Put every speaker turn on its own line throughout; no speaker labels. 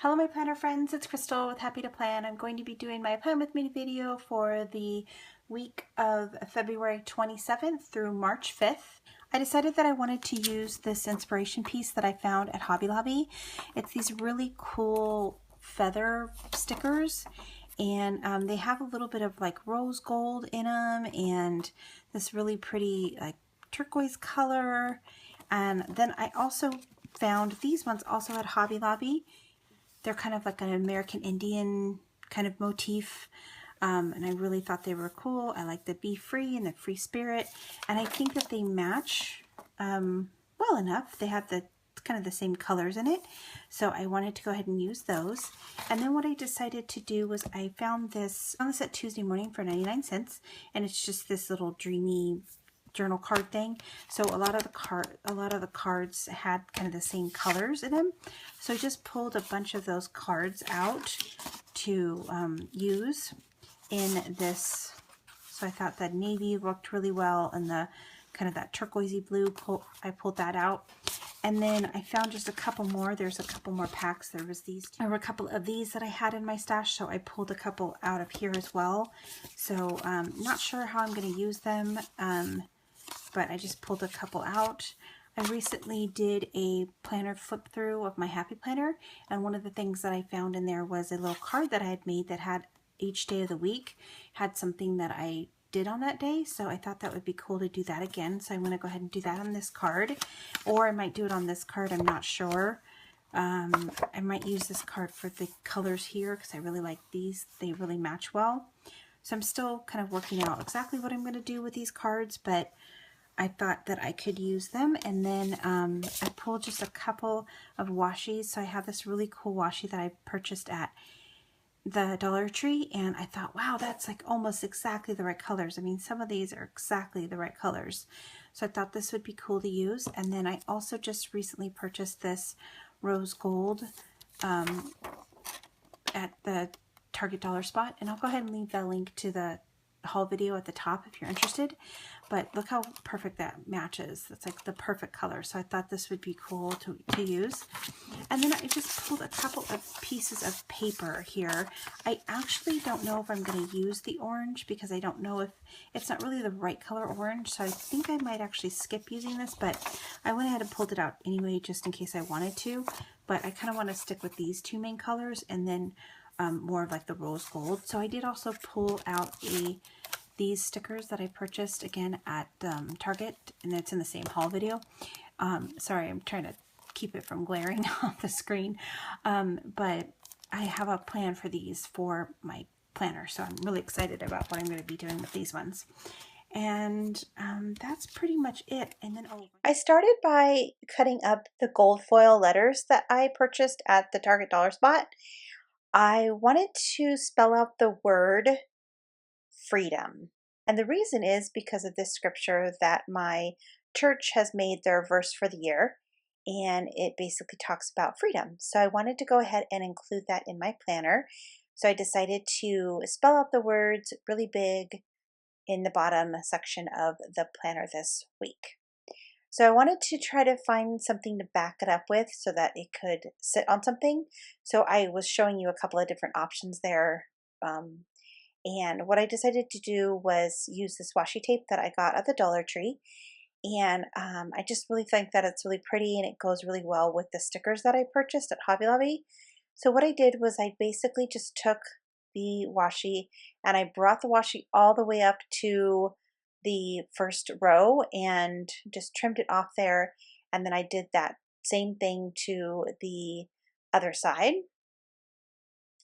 Hello my planner friends, it's Crystal with Happy to Plan. I'm going to be doing my Plan With Me video for the week of February 27th through March 5th. I decided that I wanted to use this inspiration piece that I found at Hobby Lobby. It's these really cool feather stickers, and they have a little bit of like rose gold in them and this really pretty like turquoise color. And then I also found these ones also at Hobby Lobby. They're kind of like an American Indian kind of motif. And I really thought they were cool. I like the be free and the free spirit. And I think that they match well enough. They have the kind of the same colors in it. So I wanted to go ahead and use those. And then what I decided to do was I found this at Tuesday Morning for 99 cents. And it's just this little dreamy journal card thing. So a lot of the cards had kind of the same colors in them. So I just pulled a bunch of those cards out to use in this. So I thought that navy looked really well, and the kind of that turquoisey blue, I pulled that out. And then I found just a couple more. There's a couple more packs. There were a couple of these that I had in my stash, so I pulled a couple out of here as well. So not sure how I'm going to use them, but I just pulled a couple out. I recently did a planner flip through of my Happy Planner, and one of the things that I found in there was a little card that I had made that had each day of the week had something that I did on that day, so I thought that would be cool to do that again. So I'm going to go ahead and do that on this card, or I might do it on this card, I'm not sure. I might use this card for the colors here because I really like these. They really match well. So I'm still kind of working out exactly what I'm going to do with these cards, but I thought that I could use them. And then I pulled just a couple of washies. So I have this really cool washi that I purchased at the Dollar Tree, and I thought, wow, that's like almost exactly the right colors. I mean, some of these are exactly the right colors. So I thought this would be cool to use. And then I also just recently purchased this rose gold at the Target Dollar Spot, and I'll go ahead and leave the link to the haul video at the top if you're interested. But look how perfect that matches. That's like the perfect color. So I thought this would be cool to use. And then I just pulled a couple of pieces of paper here. I actually don't know if I'm going to use the orange because I don't know if it's not really the right color orange. So I think I might actually skip using this, but I went ahead and pulled it out anyway just in case I wanted to. But I kind of want to stick with these two main colors and then more of like the rose gold. So I did also pull out these stickers that I purchased again at Target, and it's in the same haul video. Sorry, I'm trying to keep it from glaring on the screen, but I have a plan for these for my planner, so I'm really excited about what I'm going to be doing with these ones. And that's pretty much it. And then I started by cutting up the gold foil letters that I purchased at the Target Dollar Spot. I wanted to spell out the word freedom. And the reason is because of this scripture that my church has made their verse for the year, and it basically talks about freedom. So I wanted to go ahead and include that in my planner. So I decided to spell out the words really big in the bottom section of the planner this week. So I wanted to try to find something to back it up with so that it could sit on something. So I was showing you a couple of different options there. And what I decided to do was use this washi tape that I got at the Dollar Tree. And I just really think that it's really pretty and it goes really well with the stickers that I purchased at Hobby Lobby. So what I did was I basically just took the washi and I brought the washi all the way up to the first row and just trimmed it off there. And then I did that same thing to the other side.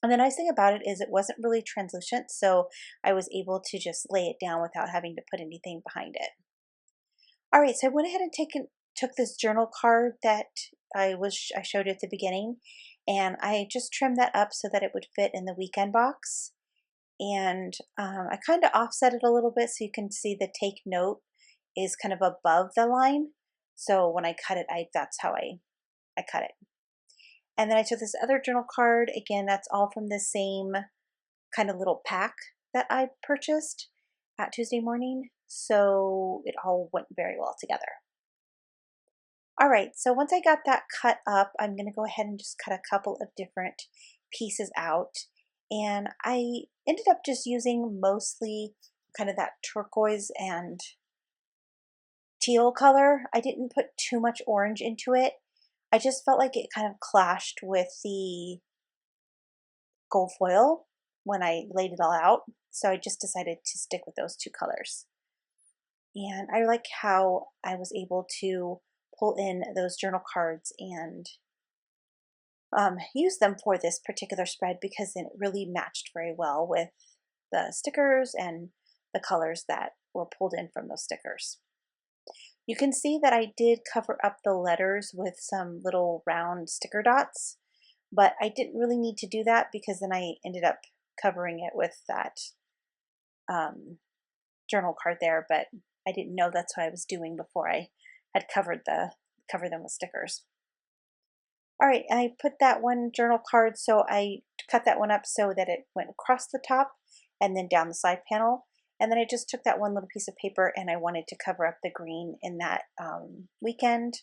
And the nice thing about it is it wasn't really translucent, so I was able to just lay it down without having to put anything behind it. All right, so I went ahead and took this journal card that I showed you at the beginning, and I just trimmed that up so that it would fit in the weekend box. And I kind of offset it a little bit so you can see the take note is kind of above the line. So when I cut it, that's how I cut it. And then I took this other journal card. Again, that's all from the same kind of little pack that I purchased at Tuesday Morning. So it all went very well together. All right, so once I got that cut up, I'm going to go ahead and just cut a couple of different pieces out. And I ended up just using mostly kind of that turquoise and teal color. I didn't put too much orange into it. I just felt like it kind of clashed with the gold foil when I laid it all out. So I just decided to stick with those two colors. And I like how I was able to pull in those journal cards and use them for this particular spread because it really matched very well with the stickers and the colors that were pulled in from those stickers. You can see that I did cover up the letters with some little round sticker dots, but I didn't really need to do that because then I ended up covering it with that journal card there, but I didn't know that's what I was doing before I had covered them with stickers. All right, I put that one journal card, so I cut that one up so that it went across the top and then down the side panel. And then I just took that one little piece of paper and I wanted to cover up the green in that weekend.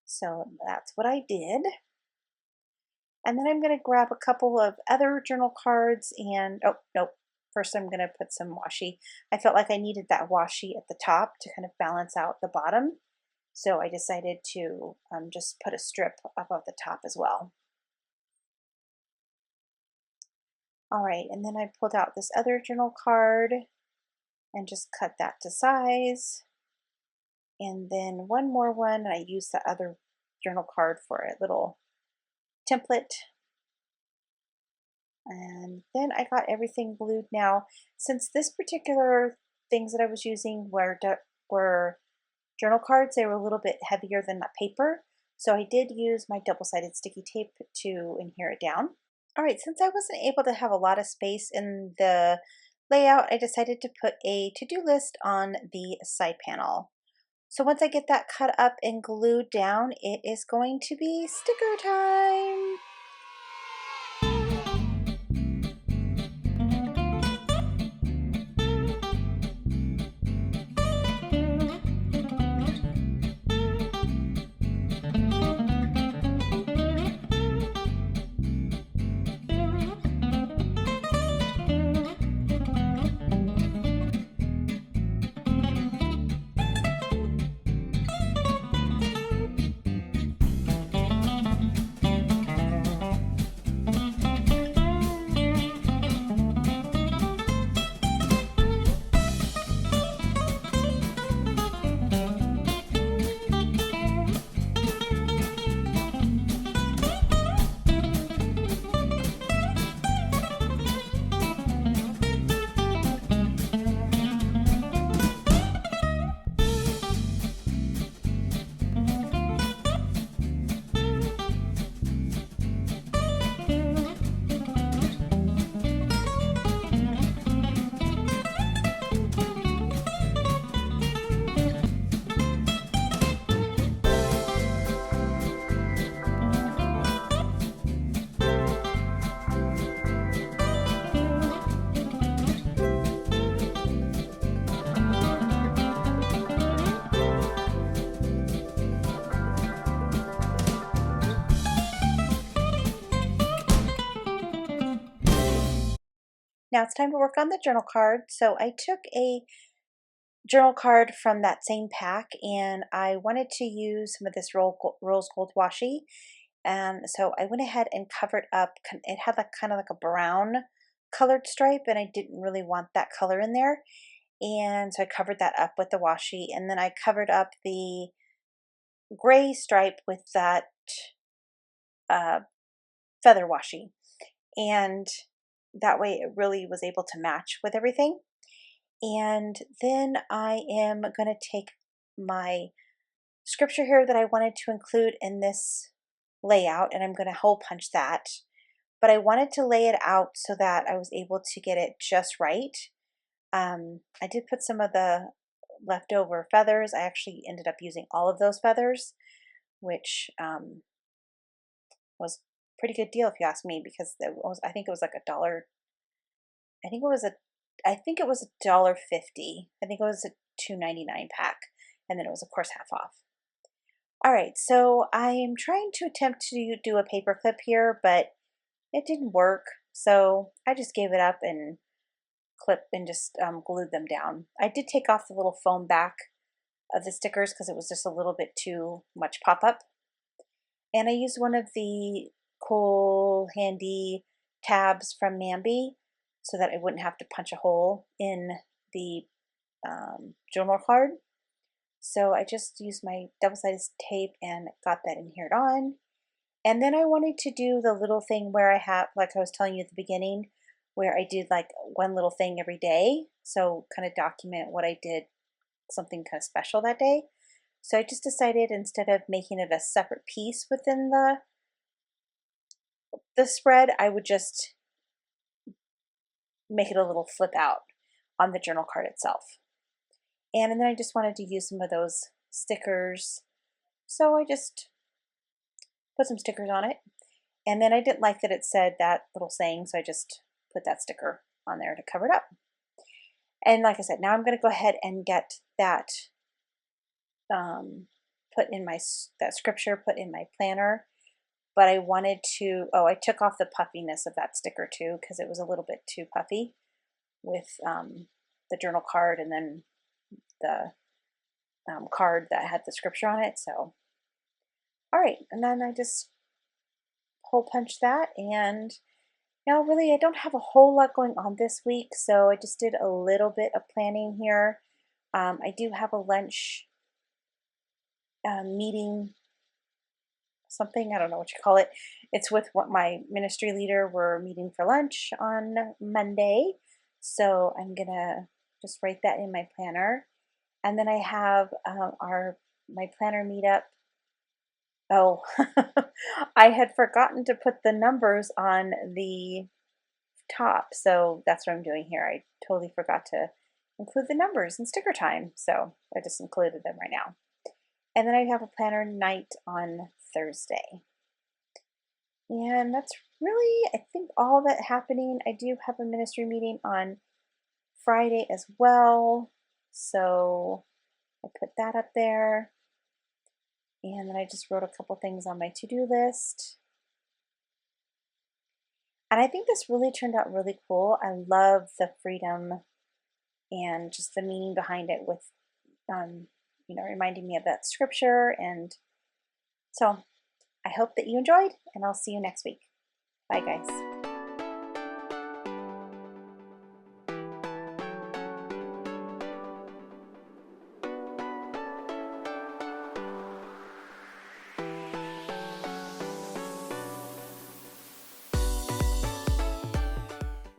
So that's what I did. And then I'm going to grab a couple of other journal cards and, oh, nope. First I'm going to put some washi. I felt like I needed that washi at the top to kind of balance out the bottom. So I decided to just put a strip above the top as well. All right, and then I pulled out this other journal card and just cut that to size. And then one more one, and I used the other journal card for a little template. And then I got everything glued. Now, since this particular things that I was using were journal cards, they were a little bit heavier than that paper. So I did use my double-sided sticky tape to adhere it down. All right, since I wasn't able to have a lot of space in the layout, I decided to put a to-do list on the side panel. So once I get that cut up and glued down, it is going to be sticker time. Now it's time to work on the journal card. So I took a journal card from that same pack and I wanted to use some of this rose gold washi. And so I went ahead and covered up, it had like kind of like a brown colored stripe and I didn't really want that color in there. And so I covered that up with the washi and then I covered up the gray stripe with that feather washi. And that way it really was able to match with everything. And then I am going to take my scripture here that I wanted to include in this layout and I'm going to hole punch that. But I wanted to lay it out so that I was able to get it just right. I did put some of the leftover feathers. I actually ended up using all of those feathers, which was a pretty good deal if you ask me, because I think it was like $1. I think it was $1.50. I think it was a $2.99 pack, and then it was of course half off.
All right, so I am trying to attempt to do a paper clip here, but it didn't work. So I just gave it up and just glued them down. I did take off the little foam back of the stickers because it was just a little bit too much pop-up. And I used one of the cool handy tabs from Nambi so that I wouldn't have to punch a hole in the journal card. So I just used my double-sided tape and got that adhered on. And then I wanted to do the little thing where I have, like I was telling you at the beginning, where I did like one little thing every day. So kind of document what I did, something kind of special that day. So I just decided instead of making it a separate piece within the spread, I would just make it a little flip out on the journal card itself. And then I just wanted to use some of those stickers. So I just put some stickers on it. And then I didn't like that it said that little saying, so I just put that sticker on there to cover it up. And like I said, now I'm going to go ahead and get that put in that scripture put in my planner. But I wanted to, oh, I took off the puffiness of that sticker too because it was a little bit too puffy with the journal card and then the card that had the scripture on it. So, all right, and then I just hole punch that. And now really I don't have a whole lot going on this week, so I just did a little bit of planning here. I do have a lunch meeting, something, I don't know what you call it. It's with what my ministry leader. We're meeting for lunch on Monday, so I'm gonna just write that in my planner. And then I have my planner meetup. Oh, I had forgotten to put the numbers on the top, so that's what I'm doing here. I totally forgot to include the numbers in sticker time, so I just included them right now. And then I have a planner night on Thursday. And that's really, I think, all that happening. I do have a ministry meeting on Friday as well, so I put that up there. And then I just wrote a couple things on my to-do list. And I think this really turned out really cool. I love the freedom and just the meaning behind it with, reminding me of that scripture. And so I hope that you enjoyed, and I'll see you next week. Bye, guys.